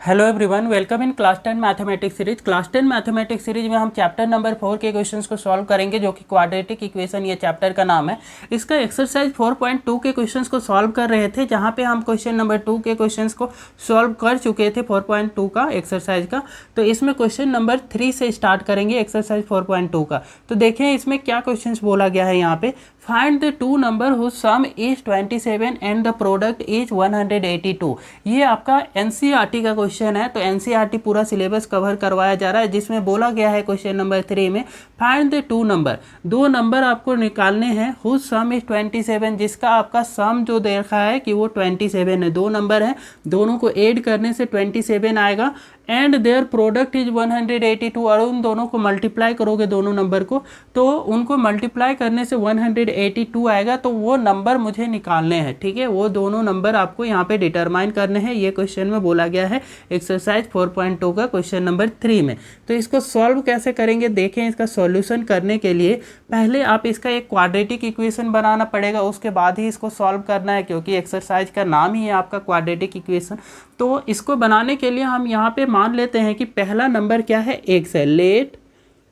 Hello everyone, welcome in class 10 mathematics series. Class 10 mathematics series में हम chapter number 4 के questions को solve करेंगे, जो कि क्वाड्रेटिक इक्वेशन ये चैप्टर का नाम है। इसका एक्सरसाइज 4.2 के क्वेश्चंस को सॉल्व कर रहे थे, जहां पे हम क्वेश्चन नंबर 2 के क्वेश्चंस को सॉल्व कर चुके थे 4.2 का एक्सरसाइज का। तो इसमें क्वेश्चन नंबर 3 से स्टार्ट करेंगे एक्सरसाइज 4.2 का। तो देखें इसमें क्या क्वेश्चन बोला गया है यहाँ पे। Find the two number whose sum is 27 and the product is 182। ये आपका एनसीईआरटी का क्वेश्चन है। तो एनसीईआरटी पूरा सिलेबस कवर करवाया जा रहा है, जिसमें बोला गया है क्वेश्चन नंबर 3 में फाइंड द टू नंबर, दो नंबर आपको निकालने हैं हुज सम इज 27, जिसका आपका सम जो देखा है कि वो 27 है। दो नंबर है, दोनों को ऐड करने से 27 आएगा। एंड देयर प्रोडक्ट इज 182, और उन दोनों को मल्टीप्लाई करोगे दोनों नंबर को, तो उनको मल्टीप्लाई करने से 182 आएगा। तो वो नंबर मुझे निकालने हैं, ठीक है। वो दोनों नंबर आपको यहाँ पे डिटरमाइन करने हैं। ये क्वेश्चन में बोला गया है एक्सरसाइज 4.2 का क्वेश्चन नंबर 3 में। तो इसको सॉल्व कैसे करेंगे देखें। इसका सॉल्यूशन करने के लिए पहले आप इसका एक क्वाड्रेटिक इक्वेशन बनाना पड़ेगा, उसके बाद ही इसको सॉल्व करना है, क्योंकि एक्सरसाइज का नाम ही है आपका क्वाड्रेटिक इक्वेशन। तो इसको बनाने के लिए हम यहाँ पे मान लेते हैं कि पहला नंबर क्या है, एक्स है। Let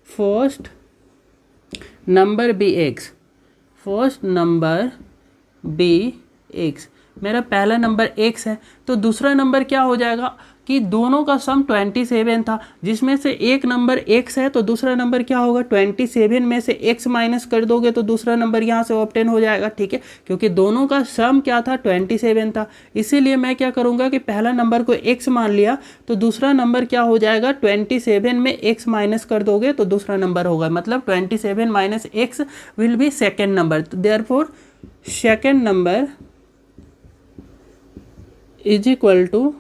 first number be X, first number be X. मेरा पहला नंबर एक्स है, तो दूसरा नंबर क्या हो जाएगा कि दोनों का सम 27 था, जिसमें से एक नंबर एक्स है, तो दूसरा नंबर क्या होगा 27 में से एक्स माइनस कर दोगे तो दूसरा नंबर यहाँ से ऑब्टेन हो जाएगा, ठीक है। क्योंकि दोनों का सम क्या था 27 था, इसीलिए मैं क्या करूँगा कि पहला नंबर को एक्स मान लिया, तो दूसरा नंबर क्या हो जाएगा 27 में एक्स माइनस कर दोगे तो दूसरा नंबर होगा, मतलब 27 minus X will be second number. तो therefore second number is equal to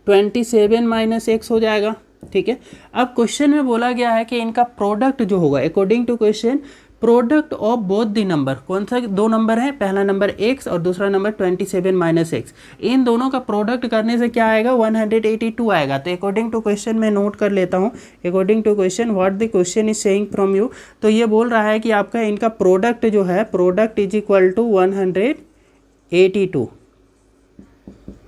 27 minus X हो जाएगा, ठीक है। अब क्वेश्चन में बोला गया है कि इनका प्रोडक्ट जो होगा according to question, product of both the number, कौन सा दो नंबर है, पहला नंबर एक्स और दूसरा नंबर 27 माइनस एक्स, इन दोनों का प्रोडक्ट करने से क्या आएगा 182 आएगा। तो अकॉर्डिंग टू क्वेश्चन मैं नोट कर लेता हूँ, according to question what the question is saying from you. तो ये बोल रहा है कि आपका इनका प्रोडक्ट जो है, product is equal to 182,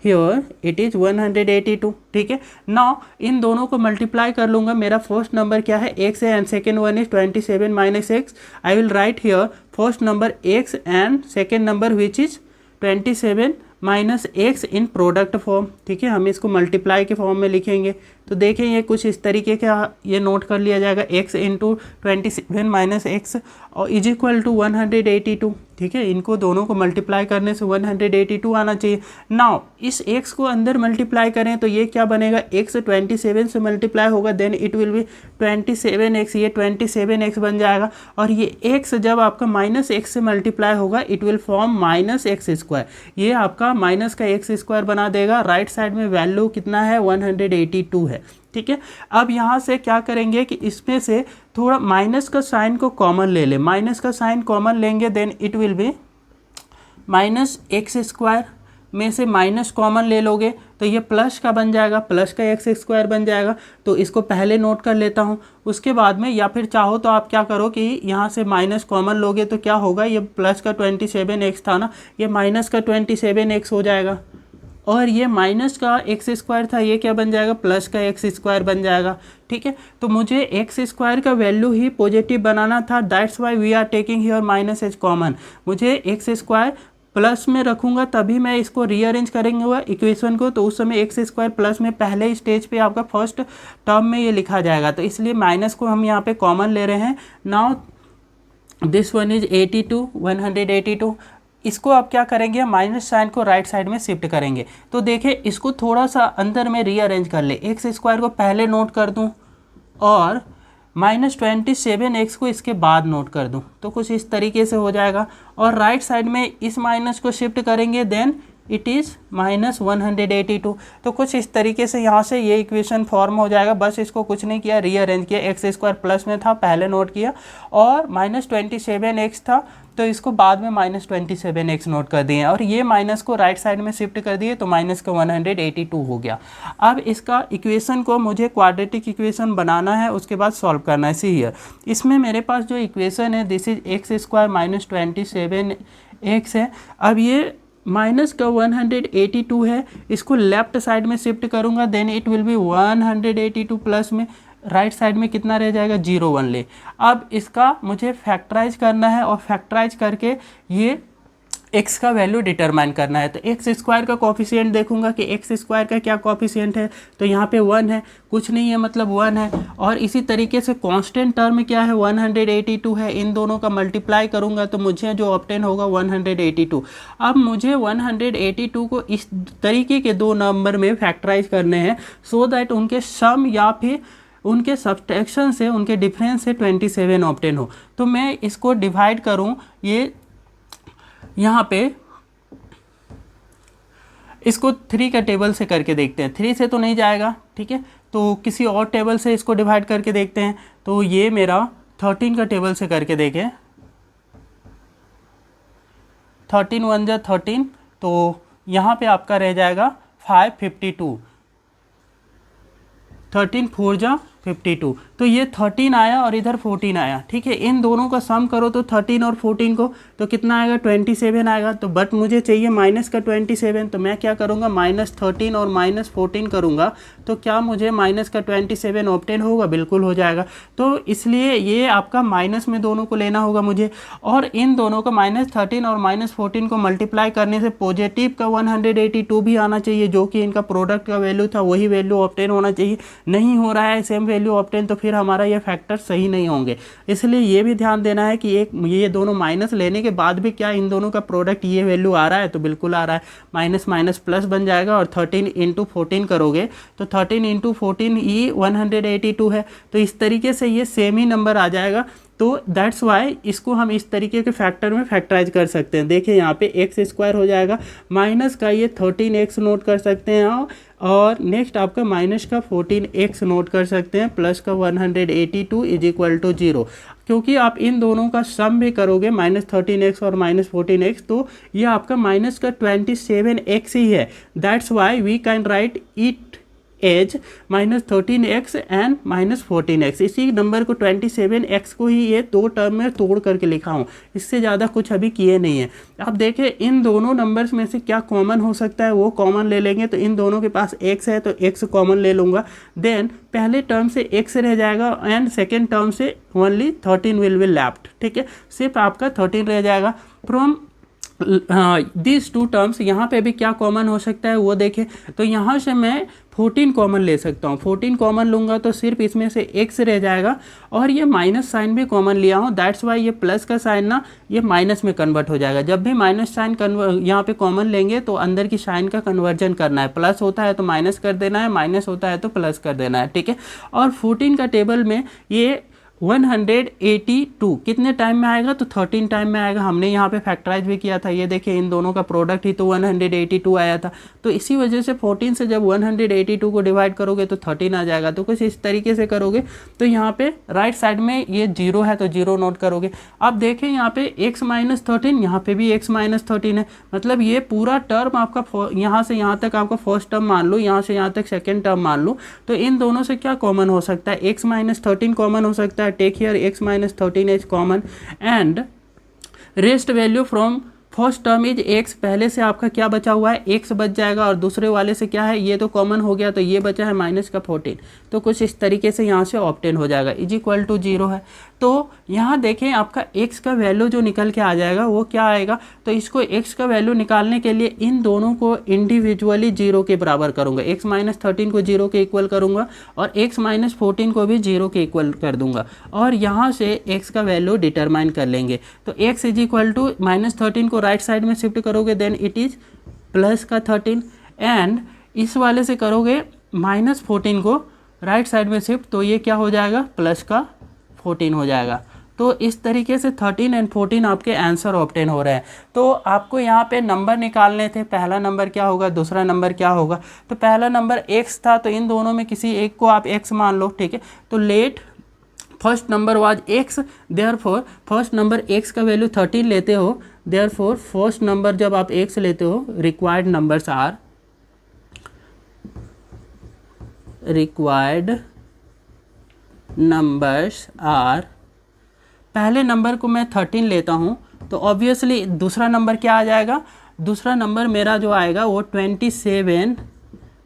here it is 182, ठीक है। नाउ इन दोनों को मल्टीप्लाई कर लूँगा। मेरा फर्स्ट नंबर क्या है, एक्स है, and second one is 27 minus x. I will write here first number x and second number which is 27 minus x in product form, ठीक है। हम इसको मल्टीप्लाई के फॉर्म में लिखेंगे। तो देखें ये कुछ इस तरीके का ये नोट कर लिया जाएगा, एक्स इंटू 27 माइनस एक्स और इज इक्वल टू 182, ठीक है। इनको दोनों को मल्टीप्लाई करने से 182 आना चाहिए। नाउ इस x को अंदर मल्टीप्लाई करें तो ये क्या बनेगा, x 27 से मल्टीप्लाई होगा, then it will B 27x, ये 27x बन जाएगा। और ये x जब आपका माइनस एक्स से मल्टीप्लाई होगा it will form minus X square, ये आपका माइनस का एक्स स्क्वायर बना देगा। राइट साइड में वैल्यू कितना है 182 है, ठीक है। अब यहाँ से क्या करेंगे कि इसमें से थोड़ा माइनस का साइन को कॉमन ले लें, माइनस का साइन कॉमन लेंगे, then it will be minus X square में से माइनस कॉमन ले लोगे तो ये प्लस का बन जाएगा, प्लस का एक्स स्क्वायर बन जाएगा। तो इसको पहले नोट कर लेता हूँ, उसके बाद में या फिर चाहो तो आप क्या करो कि यहाँ से माइनस कॉमन लोगे तो क्या होगा, ये प्लस का 27x था ना, ये माइनस का 27x हो जाएगा, और ये माइनस का एक्स स्क्वायर था, ये क्या बन जाएगा प्लस का एक्स स्क्वायर बन जाएगा, ठीक है। तो मुझे एक्स स्क्वायर का वैल्यू ही पॉजिटिव बनाना था, that's why we are taking here minus as common. मुझे एक्स स्क्वायर प्लस में रखूंगा तभी मैं इसको रीअरेंज करेंगे हुआ इक्वेशन को, तो उस समय एक्स स्क्वायर प्लस में पहले स्टेज पे आपका फर्स्ट टर्म में ये लिखा जाएगा, तो इसलिए माइनस को हम यहाँ पे कॉमन ले रहे हैं। Now this one is 82, 182। इसको आप क्या करेंगे, माइनस साइन को राइट साइड में शिफ्ट करेंगे। तो देखें इसको थोड़ा सा अंदर में रीअरेंज कर ले, एक्स स्क्वायर को पहले नोट कर दूं और माइनस 27x को इसके बाद नोट कर दूं, तो कुछ इस तरीके से हो जाएगा। और राइट साइड में इस माइनस को शिफ्ट करेंगे, देन इट इज़ माइनस 182। तो कुछ इस तरीके से यहाँ से ये इक्वेशन फॉर्म हो जाएगा। बस इसको कुछ नहीं किया, रीअरेंज किया, एक्स स्क्वायर प्लस में था पहले नोट किया, और माइनस 27x था तो इसको बाद में माइनस 27x नोट कर दिए, और ये माइनस को राइट साइड में शिफ्ट कर दिए तो माइनस का 182 हो गया। अब इसका इक्वेशन को मुझे क्वाड्रेटिक इक्वेशन बनाना है, उसके बाद सॉल्व करना है। सी हियर, इसमें मेरे पास जो इक्वेशन है this is X square minus 27x है। अब ये माइनस का 182 है, इसको लेफ्ट साइड में शिफ्ट करूँगा, then it will be 182 plus में राइट साइड में कितना रह जाएगा 0 1 अब इसका मुझे फैक्टराइज करना है और फैक्टराइज करके ये x का वैल्यू डिटरमाइन करना है। तो एक्स स्क्वायर का कॉफिशिएंट देखूंगा कि एक्स स्क्वायर का क्या कॉफिशिएंट है, तो यहाँ पे 1 है, कुछ नहीं है मतलब 1 है। और इसी तरीके से कांस्टेंट टर्म क्या है 182 है, इन दोनों का मल्टीप्लाई करूंगा तो मुझे जो ऑब्टेन होगा 182। अब मुझे 182 को इस तरीके के दो नंबर में फैक्टराइज करने हैं सो दैट उनके सम या फिर उनके सब्सट्रैक्शन से उनके डिफरेंस से 27 ऑब्टेन हो। तो मैं इसको डिवाइड करूँ, ये यहाँ पे इसको 3 का टेबल से करके देखते हैं, 3 से तो नहीं जाएगा, ठीक है, तो किसी और टेबल से इसको डिवाइड करके देखते हैं। तो ये मेरा 13 का टेबल से करके देखें, 13 1 जा 13, तो यहाँ पे आपका रह जाएगा 552, 13 4 जा 52, तो ये 13 आया और इधर 14 आया, ठीक है। इन दोनों का सम करो तो 13 और 14 को, तो कितना आएगा 27 आएगा। तो बट मुझे चाहिए माइनस का 27, तो मैं क्या करूँगा -13 और -14 करूँगा, तो क्या मुझे माइनस का 27 ऑब्टेन होगा, बिल्कुल हो जाएगा। तो इसलिए ये आपका माइनस में दोनों को लेना होगा मुझे, और इन दोनों का -13 और -14 को मल्टीप्लाई करने से पॉजिटिव का 182 भी आना चाहिए, जो कि इनका प्रोडक्ट का वैल्यू था, वही वैल्यू ऑब्टेन होना चाहिए। नहीं हो रहा है सेम वैल्यू ऑब्टेन, तो फिर हमारा ये फैक्टर सही नहीं होंगे। इसलिए ये भी ध्यान देना है कि एक ये दोनों माइनस लेने के बाद भी क्या इन दोनों का प्रोडक्ट ये वैल्यू आ रहा है, तो बिल्कुल आ रहा है, माइनस माइनस प्लस बन जाएगा। और 13 इंटू 14 करोगे तो 13 इंटू 14 ये 182 है, तो इस तरीके से ये सेम ही नंबर आ जाएगा। तो दैट्स वाई इसको हम इस तरीके के फैक्टर में फैक्टराइज कर सकते हैं। देखिए यहाँ पे एक्स स्क्वायर हो जाएगा, माइनस का ये 13x नोट कर सकते हैं आप, और नेक्स्ट आपका माइनस का 14x नोट कर सकते हैं, प्लस का 182 इज इक्वल टू 0। क्योंकि आप इन दोनों का सम भी करोगे -13x और -14x, तो ये आपका माइनस का 27x ही है। That's why we can write it as -13x and -14x। इसी नंबर को 27x को ही ये दो टर्म में तोड़ करके लिखा हूँ, इससे ज़्यादा कुछ अभी किए नहीं है। अब देखें इन दोनों नंबर्स में से क्या कॉमन हो सकता है, वो कॉमन ले लेंगे। तो इन दोनों के पास x है तो x कॉमन ले लूँगा, देन पहले टर्म से x रह जाएगा एंड सेकेंड टर्म से ओनली 13 विल बी लेफ्ट, ठीक है, सिर्फ आपका 13 रह जाएगा। फ्रॉम दिस टू टर्म्स यहाँ पे भी क्या कॉमन हो सकता है वो देखें, तो यहाँ से मैं 14 कॉमन ले सकता हूँ। 14 कॉमन लूँगा तो सिर्फ इसमें से x रह जाएगा, और ये माइनस साइन भी कॉमन लिया हूँ, दैट्स वाई ये प्लस का साइन ना ये माइनस में कन्वर्ट हो जाएगा। जब भी माइनस साइन यहाँ पे कॉमन लेंगे तो अंदर की साइन का कन्वर्जन करना है, प्लस होता है तो माइनस कर देना है, माइनस होता है तो प्लस कर देना है, ठीक है। और 14 का टेबल में ये 182 कितने टाइम में आएगा, तो 13 टाइम में आएगा। हमने यहाँ पे फैक्टराइज भी किया था, ये देखिए इन दोनों का प्रोडक्ट ही तो 182 आया था। तो इसी वजह से 14 से जब 182 को डिवाइड करोगे तो 13 आ जाएगा। तो कुछ इस तरीके से करोगे। तो यहाँ पे राइट साइड में ये 0 है तो 0 नोट करोगे। अब देखें यहाँ पे x -13, यहाँ पे भी x -13 है, मतलब ये पूरा टर्म आपका यहाँ से यहाँ तक आपका फर्स्ट टर्म मान लो, यहाँ से यहाँ तक सेकेंड टर्म मान लो। तो इन दोनों से क्या कॉमन हो सकता है, x -13 कॉमन हो सकता है। Take here x -13 is common and rest value from first term is x। पहले से आपका क्या बचा हुआ है, x बच जाएगा, और दूसरे वाले से क्या है, ये तो कॉमन हो गया, तो ये बचा है माइनस का 14। तो कुछ इस तरीके से यहाँ से ऑब्टेन हो जाएगा, इज इक्वल टू 0 है। तो यहाँ देखें आपका x का वैल्यू जो निकल के आ जाएगा वो क्या आएगा, तो इसको x का वैल्यू निकालने के लिए इन दोनों को इंडिविजुअली 0 के बराबर करूँगा। x -13 को 0 के इक्वल करूँगा और x -14 को भी 0 के इक्वल कर दूँगा, और यहाँ से x का वैल्यू डिटरमाइन कर लेंगे। तो x इज इक्वल टू -13 को राइट साइड में शिफ्ट करोगे, देन इट इज प्लस का 13, एंड इस वाले से करोगे -14 को राइट साइड में शिफ्ट, तो ये क्या हो जाएगा, प्लस का 14 हो जाएगा। तो इस तरीके से 13 एंड 14 आपके आंसर ऑब्टेन हो रहे हैं। तो आपको यहाँ पे नंबर निकालने थे, पहला नंबर क्या होगा, दूसरा नंबर क्या होगा। तो पहला नंबर x था, तो इन दोनों में किसी एक को आप x मान लो, ठीक है। तो late first number was x, therefore first number x का वैल्यू 13 लेते हो, देयरफॉर फर्स्ट नंबर जब आप x लेते हो, रिक्वायर्ड नंबर्स आर, पहले नंबर को मैं 13 लेता हूँ, तो ऑब्वियसली दूसरा नंबर क्या आ जाएगा, दूसरा नंबर मेरा जो आएगा वो 27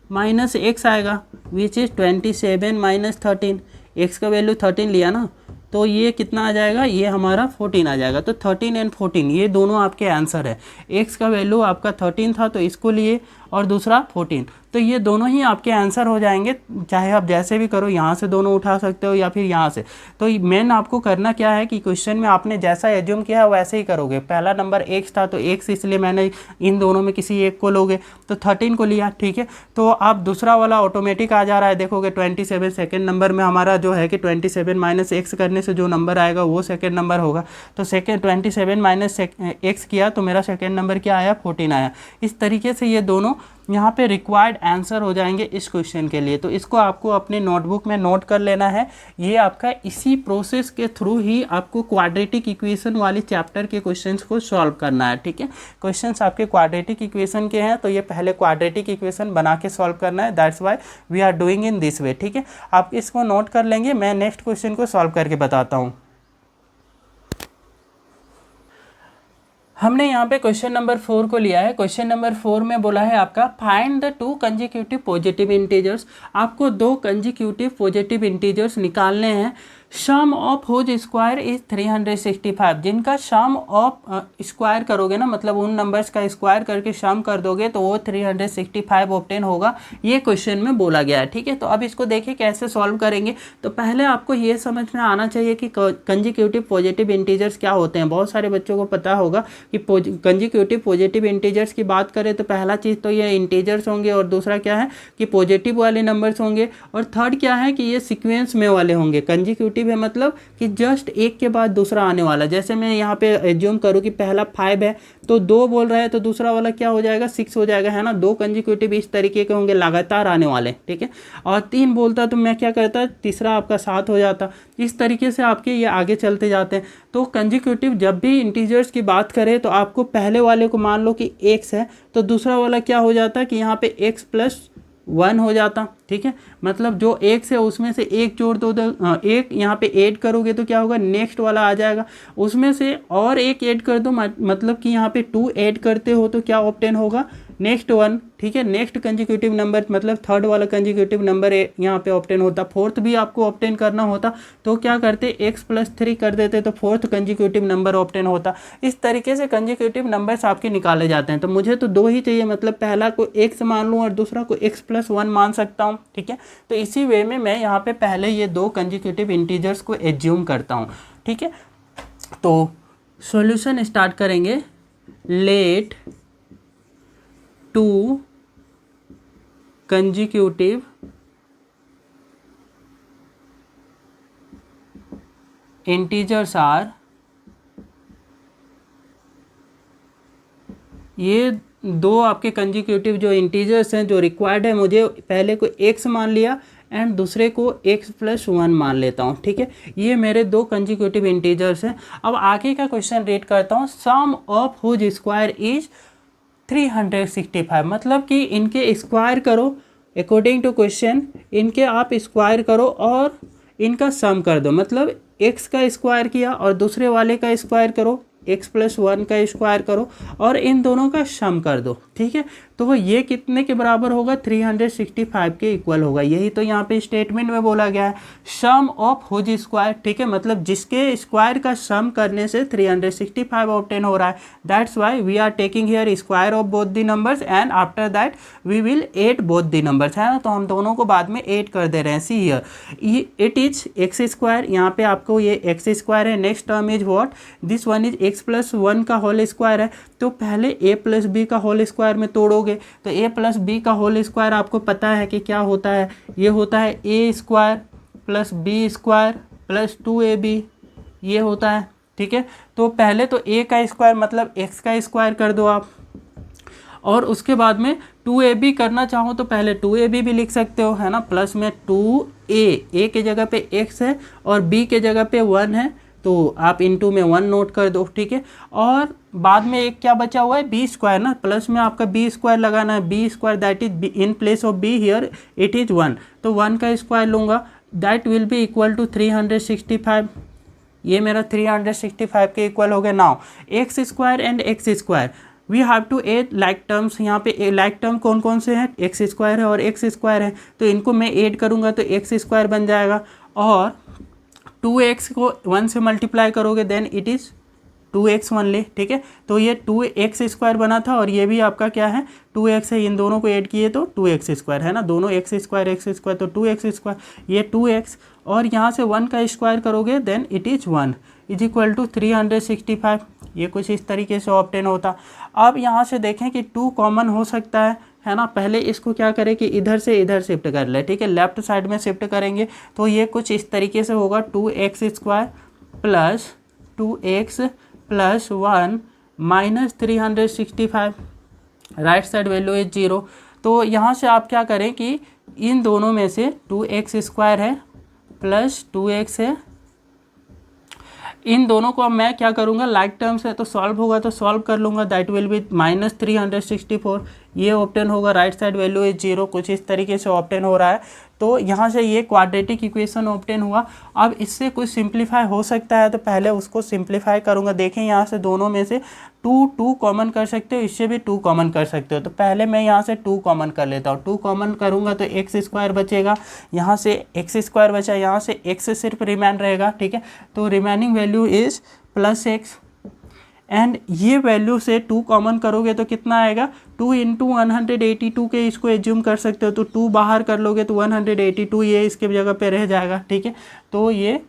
माइनस एक्स आएगा, विच इज़ 27 माइनस 13। एक्स का वैल्यू 13 लिया ना, तो ये कितना आ जाएगा, ये हमारा 14 आ जाएगा। तो 13 एंड 14 ये दोनों आपके आंसर है। एक्स का वैल्यू आपका 13 था तो इसको लिए, और दूसरा 14, तो ये दोनों ही आपके आंसर हो जाएंगे। चाहे आप जैसे भी करो, यहाँ से दोनों उठा सकते हो या फिर यहाँ से। तो मेन आपको करना क्या है कि क्वेश्चन में आपने जैसा एज्यूम किया है वैसे ही करोगे। पहला नंबर एक्स था तो एक्स, इसलिए मैंने इन दोनों में किसी एक को लोगे, तो 13 को लिया, ठीक है। तो आप दूसरा वाला ऑटोमेटिक आ जा रहा है, देखोगे 27 सेकेंड नंबर में हमारा जो है कि 27 माइनस एक्स करने से जो नंबर आएगा वो सेकेंड नंबर होगा। तो सेकेंड 27 माइनस एक्स किया तो मेरा सेकेंड नंबर क्या आया, 14 आया। इस तरीके से ये दोनों यहाँ पे रिक्वायर्ड आंसर हो जाएंगे इस क्वेश्चन के लिए। तो इसको आपको अपने नोटबुक में नोट कर लेना है। ये आपका इसी प्रोसेस के थ्रू ही आपको क्वाड्रेटिक इक्वेशन वाली चैप्टर के क्वेश्चंस को सॉल्व करना है, ठीक है। क्वेश्चंस आपके क्वाड्रेटिक इक्वेशन के हैं, तो ये पहले क्वाड्रेटिक इक्वेशन बना के सॉल्व करना है। That's why we are doing in this way, ठीक है। आप इसको नोट कर लेंगे, मैं नेक्स्ट क्वेश्चन को सॉल्व करके बताता हूँ। हमने यहाँ पे क्वेश्चन नंबर 4 को लिया है। क्वेश्चन नंबर 4 में बोला है आपका find the 2 consecutive positive integers. आपको 2 कंजिक्यूटिव पॉजिटिव इंटीजर्स निकालने हैं। सम ऑफ होज स्क्वायर इज 365, जिनका सम ऑफ स्क्वायर करोगे ना, मतलब उन नंबर्स का स्क्वायर करके सम कर दोगे तो वो 365 ऑब्टेन होगा। ये क्वेश्चन में बोला गया है, ठीक है। तो अब इसको देखिए कैसे सॉल्व करेंगे। तो पहले आपको ये समझ में आना चाहिए कि कंजिक्यूटिव पॉजिटिव इंटीजर्स क्या होते हैं। बहुत सारे बच्चों को पता होगा कि कंजिक्यूटिव पॉजिटिव इंटीजर्स की बात करें तो पहला चीज़ तो ये इंटीजर्स होंगे, और दूसरा क्या है कि पॉजिटिव वाले नंबर्स होंगे, और थर्ड क्या है कि ये सीक्वेंस में वाले होंगे। कंजिक्यूटिव है मतलब कि जस्ट एक के बाद दूसरा आने वाला। जैसे मैं यहाँ पे एज्यूम करूँ कि पहला 5 है तो 2 बोल रहा है तो दूसरा वाला क्या हो जाएगा, 6 हो जाएगा, है ना। 2 कंजिक्यूटिव इस तरीके के होंगे, लगातार आने वाले, ठीक है। और 3 बोलता तो मैं क्या करता, तीसरा आपका 7 हो जाता। इस तरीके से आपके ये आगे चलते जाते हैं। तो कंजिक्यूटिव जब भी इंटीजर्स की बात करें तो आपको पहले वाले को मान लो कि x है, तो दूसरा वाला क्या हो जाता कि यहाँ पे x+1 हो जाता, ठीक है। मतलब जो x है उसमें से एक जोड़ दो, एक यहाँ पे ऐड करोगे तो क्या होगा, नेक्स्ट वाला आ जाएगा, उसमें से और एक ऐड कर दो, मतलब कि यहाँ पे 2 ऐड करते हो तो क्या ऑब्टेन होगा, नेक्स्ट 1, ठीक है। नेक्स्ट कंजिक्यूटिव नंबर मतलब थर्ड वाला कंजिक्यूटिव नंबर यहाँ पे ऑब्टेन होता। फोर्थ भी आपको ऑब्टेन करना होता तो क्या करते, x+3 कर देते तो फोर्थ कंजिक्यूटिव नंबर ऑब्टेन होता। इस तरीके से कंजिक्यूटिव नंबर्स आपके निकाले जाते हैं। तो मुझे तो 2 ही चाहिए, मतलब पहला को x मान लूँ और दूसरा को x+1 मान सकता हूँ, ठीक है। तो इसी वे में मैं यहाँ पे पहले ये 2 कंजिक्यूटिव इंटीजर्स को एज्यूम करता हूँ, ठीक है। तो सॉल्यूशन स्टार्ट करेंगे। लेट 2 consecutive integers are, ये 2 आपके कंजिक्यूटिव जो इंटीजर्स हैं जो रिक्वायर्ड है, मुझे पहले को x मान लिया एंड दूसरे को x+1 मान लेता हूँ, ठीक है। ये मेरे 2 कंजिक्यूटिव इंटीजर्स हैं। अब आगे का क्वेश्चन रीड करता हूँ। सम ऑफ हुज स्क्वायर इज 365, मतलब कि इनके स्क्वायर करो अकॉर्डिंग टू क्वेश्चन, इनके आप स्क्वायर करो और इनका सम कर दो। मतलब x का स्क्वायर किया और दूसरे वाले का स्क्वायर करो, x+1 का स्क्वायर करो और इन दोनों का सम कर दो, ठीक है। तो ये कितने के बराबर होगा, 365 के इक्वल होगा। यही तो यहाँ पे स्टेटमेंट में बोला गया है, सम ऑफ हुज स्क्वायर, ठीक है। मतलब जिसके स्क्वायर का सम करने से 365 ऑब्टेन हो रहा है। That's why we are taking here square of both the numbers and after that we will add both the numbers, है ना। तो हम दोनों को बाद में ऐड कर दे रहे हैं। See here it is X square, यहाँ पे आपको ये एक्स स्क्वायर है। Next term is what, this one is x+1 का होल स्क्वायर है। तो पहले a+b का होल स्क्वायर में तोड़ोगे तो a+b का होल स्क्वायर आपको पता है कि क्या होता है, ये होता है a² + b² + 2ab, ये होता है, ठीक है। तो पहले तो a का स्क्वायर मतलब x का स्क्वायर कर दो आप, और उसके बाद में 2ab करना चाहो तो पहले 2ab भी लिख सकते हो, है ना। प्लस में 2a के जगह पे x है और b के जगह पे 1 है, तो आप इनटू में 1 नोट कर दो, ठीक है। और बाद में एक क्या बचा हुआ है, b² ना, प्लस में आपका b² लगाना है, b² that is in place of b here it is 1, तो 1 का स्क्वायर लूँगा, that will be equal to 365। ये मेरा 365 के इक्वल हो गया। Now x² and x², we have to add like terms. यहाँ पे लाइक टर्म कौन कौन से हैं, एक्स स्क्वायर है और एक्स स्क्वायर है, तो इनको मैं ऐड करूँगा तो एक्स स्क्वायर बन जाएगा, और 2x को 1 से मल्टीप्लाई करोगे then it is 2x only, ठीक है। तो ये 2x स्क्वायर बना था और ये भी आपका क्या है 2x है, इन दोनों को ऐड किए तो 2x स्क्वायर है ना, दोनों x स्क्वायर तो 2x स्क्वायर, ये 2x और यहाँ से 1 का स्क्वायर करोगे then it is 1 is equal to 365। ये कुछ इस तरीके से ऑब्टेन होता। अब यहाँ से देखें कि 2 कॉमन हो सकता है ना। पहले इसको क्या करें कि इधर से इधर शिफ्ट कर ले, ठीक है, लेफ्ट साइड में शिफ्ट करेंगे तो ये कुछ इस तरीके से होगा 2x square plus 2x plus 1 minus 365, right side value is 0। तो यहाँ से आप क्या करें कि इन दोनों में से 2x स्क्वायर है प्लस 2x है, इन दोनों को अब मैं क्या करूँगा लाइक टर्म्स है तो सॉल्व होगा तो सॉल्व कर लूँगा, दैट विल बी माइनस 364, ये ऑब्टेन होगा, राइट साइड वैल्यू इज 0, कुछ इस तरीके से ऑब्टेन हो रहा है। तो यहाँ से ये क्वाड्रेटिक इक्वेशन ऑब्टेन हुआ। अब इससे कुछ सिंप्लीफाई हो सकता है तो पहले उसको सिंप्लीफाई करूँगा। देखें यहाँ से दोनों में से 2 कॉमन कर सकते हो, इससे भी 2 कॉमन कर सकते हो, तो पहले मैं यहाँ से 2 कॉमन कर लेता हूँ। 2 कॉमन करूँगा तो एक्स स्क्वायर बचेगा, यहाँ से एक्स स्क्वायर बचा, यहाँ से एक्स सिर्फ रिमेन रहेगा, ठीक है। तो remaining value is plus x and ये वैल्यू से 2 कॉमन करोगे तो कितना आएगा 2 इंटू 182 के इसको एज्यूम कर सकते हो, तो 2 बाहर कर लोगे तो 182 ये इसके जगह पे रह जाएगा, ठीक है। तो ये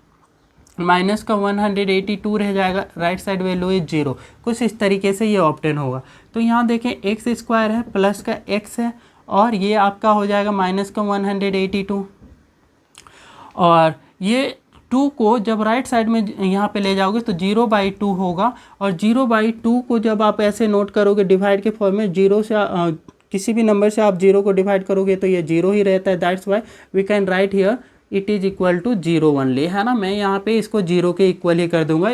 माइनस का 182 रह जाएगा, राइट साइड वैल्यू इज 0, कुछ इस तरीके से ये ऑब्टेन होगा। तो यहाँ देखें एक्स स्क्वायर है प्लस का एक्स है और ये आपका हो जाएगा माइनस का 182, और ये 2 को जब राइट साइड में यहाँ पे ले जाओगे तो 0/2 होगा, और 0/2 को जब आप ऐसे नोट करोगे डिवाइड के फॉर्म में, 0 से किसी भी नंबर से आप 0 को डिवाइड करोगे तो ये 0 ही रहता है, that's why we can write here it is equal to 0 only, है ना। मैं यहाँ पे इसको 0 के इक्वल ही कर दूंगा,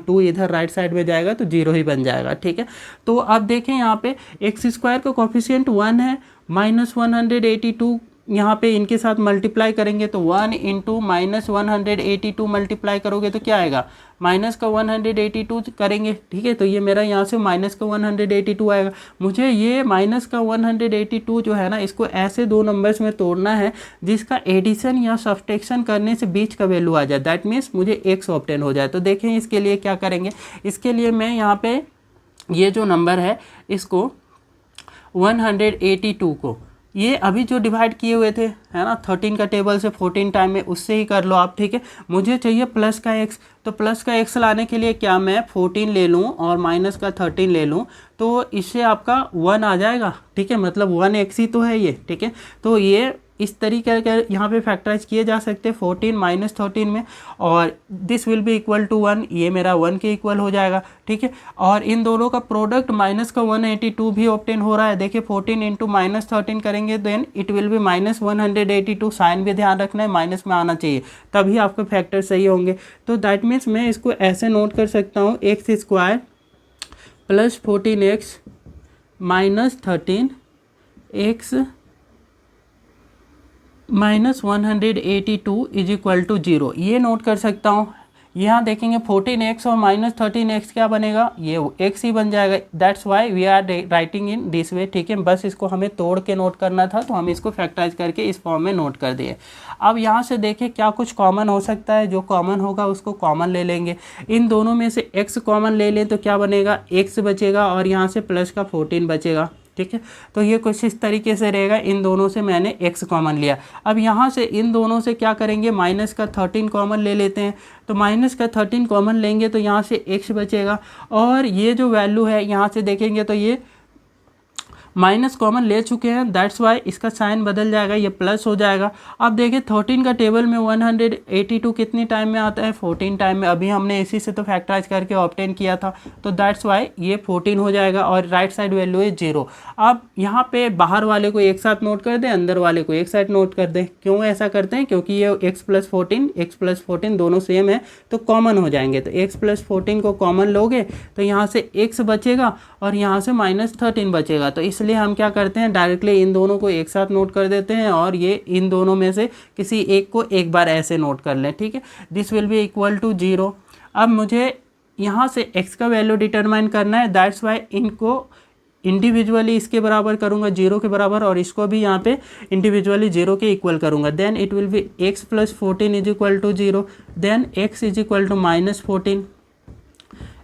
2 इधर राइट साइड में जाएगा तो 0 ही बन जाएगा, ठीक है। तो अब देखें यहाँ पे एक्स स्क्वायर का कोफिशिएंट 1 है, माइनस 182 यहाँ पे इनके साथ मल्टीप्लाई करेंगे तो 1 इंटू माइनस 182 मल्टीप्लाई करोगे तो क्या आएगा माइनस का 182 करेंगे, ठीक है। तो ये मेरा यहाँ से माइनस का 182 आएगा। मुझे ये माइनस का 182 जो है ना, इसको ऐसे 2 नंबर्स में तोड़ना है जिसका एडिशन या सब्सट्रैक्शन करने से बीच का वैल्यू आ जाए, दैट मीन्स मुझे एक्स ऑब्टेन हो जाए। तो देखें इसके लिए क्या करेंगे, इसके लिए मैं यहाँ पे ये जो नंबर है इसको 182 को ये अभी जो डिवाइड किए हुए थे है ना 13 का टेबल से 14 टाइम में, उससे ही कर लो आप, ठीक है। मुझे चाहिए प्लस का एक्स, तो प्लस का एक्स लाने के लिए क्या मैं 14 ले लूँ और माइनस का 13 ले लूँ तो इससे आपका 1 आ जाएगा, ठीक है, मतलब 1x ही तो है ये, ठीक है। तो ये इस तरीके के यहाँ पे फैक्टराइज किए जा सकते हैं 14 माइनस 13 में, और this will be equal to 1, ये मेरा 1 के इक्वल हो जाएगा, ठीक है। और इन दोनों का प्रोडक्ट माइनस का 182 भी ऑब्टेन हो रहा है। देखिए 14 इंटू माइनस 13 करेंगे then it will be minus 182, sign भी ध्यान रखना है माइनस में आना चाहिए, तभी आपके फैक्टर सही होंगे। तो दैट मीन्स मैं इसको ऐसे नोट कर सकता हूँ x square plus 14x minus 13 x minus 182 is equal to 0, ये नोट कर सकता हूँ। यहाँ देखेंगे 14x और माइनस 13x क्या बनेगा, ये x ही बन जाएगा, that's why we are writing in this way, ठीक है। बस इसको हमें तोड़ के नोट करना था तो हम इसको फैक्टराइज करके इस फॉर्म में नोट कर दिए। अब यहाँ से देखें क्या कुछ कॉमन हो सकता है, जो कॉमन होगा उसको कॉमन ले लेंगे। इन दोनों में से x कॉमन ले लें तो क्या बनेगा, x बचेगा और यहाँ से प्लस का 14 बचेगा, ठीक है। तो ये कुछ इस तरीके से रहेगा, इन दोनों से मैंने x कॉमन लिया। अब यहाँ से इन दोनों से क्या करेंगे, माइनस का 13 कॉमन ले लेते हैं, तो माइनस का 13 कॉमन लेंगे तो यहाँ से x बचेगा, और ये जो वैल्यू है यहाँ से देखेंगे तो ये माइनस कॉमन ले चुके हैं, दैट्स वाई इसका साइन बदल जाएगा, ये प्लस हो जाएगा। अब देखिए 13 का टेबल में 182 कितनी टाइम में आता है 14 टाइम में, अभी हमने इसी से तो फैक्टराइज करके ऑब्टेन किया था, तो दैट्स वाई ये 14 हो जाएगा और राइट साइड वैल्यू है 0। अब यहाँ पे बाहर वाले को एक साथ नोट कर दें, अंदर वाले को एक साथ नोट कर दें। क्यों ऐसा करते हैं, क्योंकि ये x प्लस 14 दोनों सेम है तो कॉमन हो जाएंगे, तो x प्लस 14 को कॉमन लोगे तो यहाँ से x बचेगा और यहाँ से माइनस 13 बचेगा। तो इसलिए हम क्या करते हैं, डायरेक्टली इन दोनों को एक साथ नोट कर देते हैं और ये इन दोनों में से किसी एक को एक बार ऐसे नोट कर लें, ठीक है। This will be equal to 0। अब मुझे यहाँ से x का वैल्यू डिटरमाइन करना है, दैट्स वाई इनको इंडिविजुअली इसके बराबर करूँगा 0 के बराबर, और इसको भी यहाँ पे इंडिविजुअली 0 के इक्वल करूँगा। Then it will be x plus 14 is equal to 0, then x is equal to minus 14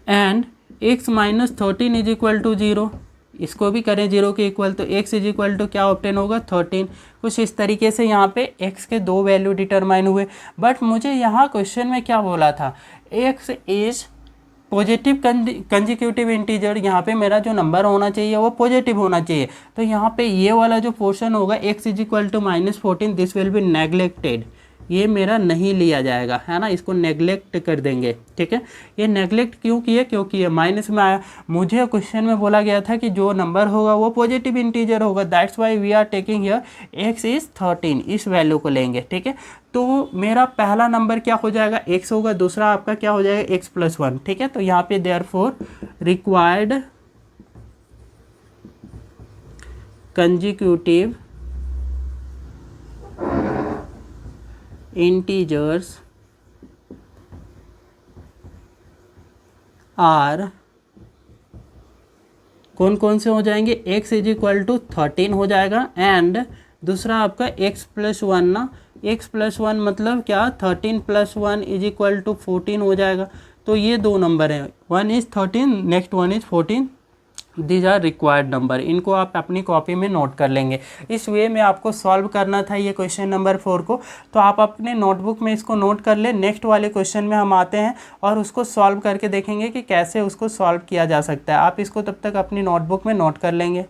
and x minus 13 is equal to 0, इसको भी करें 0 के इक्वल, तो x इज इक्वल टू क्या ऑब्टेन होगा 13। कुछ इस तरीके से यहाँ पे x के दो वैल्यू डिटरमाइन हुए। बट मुझे यहाँ क्वेश्चन में क्या बोला था, x is positive consecutive integer, यहाँ पे मेरा जो नंबर होना चाहिए वो पॉजिटिव होना चाहिए। तो यहाँ पे ये वाला जो पोर्शन होगा x is equal to minus 14, this will be neglected, ये मेरा नहीं लिया जाएगा, है ना, इसको नेग्लेक्ट कर देंगे। ठीक है, ये नेग्लेक्ट क्यों किए, क्योंकि ये माइनस में आया। मुझे क्वेश्चन में बोला गया था कि जो नंबर होगा वो पॉजिटिव इंटीजर होगा, that's why we are taking here x is 13, इस वैल्यू को लेंगे। ठीक है, तो मेरा पहला नंबर क्या हो जाएगा x होगा, दूसरा आपका क्या हो जाएगा x प्लस 1। ठीक है, तो यहाँ पे therefore required consecutive integers are कौन कौन से हो जाएंगे, x इज इक्वल टू 13 हो जाएगा, एंड दूसरा आपका x प्लस 1 ना, x प्लस 1 मतलब क्या 13 प्लस 1 इज इक्वल टू 14 हो जाएगा। तो ये दो नंबर हैं, one is 13, next one is 14, these are required number. इनको आप अपनी कॉपी में नोट कर लेंगे। इस वे में आपको सॉल्व करना था ये क्वेश्चन नंबर 4 को, तो आप अपने नोटबुक में इसको नोट कर ले। नेक्स्ट वाले क्वेश्चन में हम आते हैं और उसको सॉल्व करके देखेंगे कि कैसे उसको सॉल्व किया जा सकता है। आप इसको तब तक अपनी नोटबुक में नोट कर लेंगे।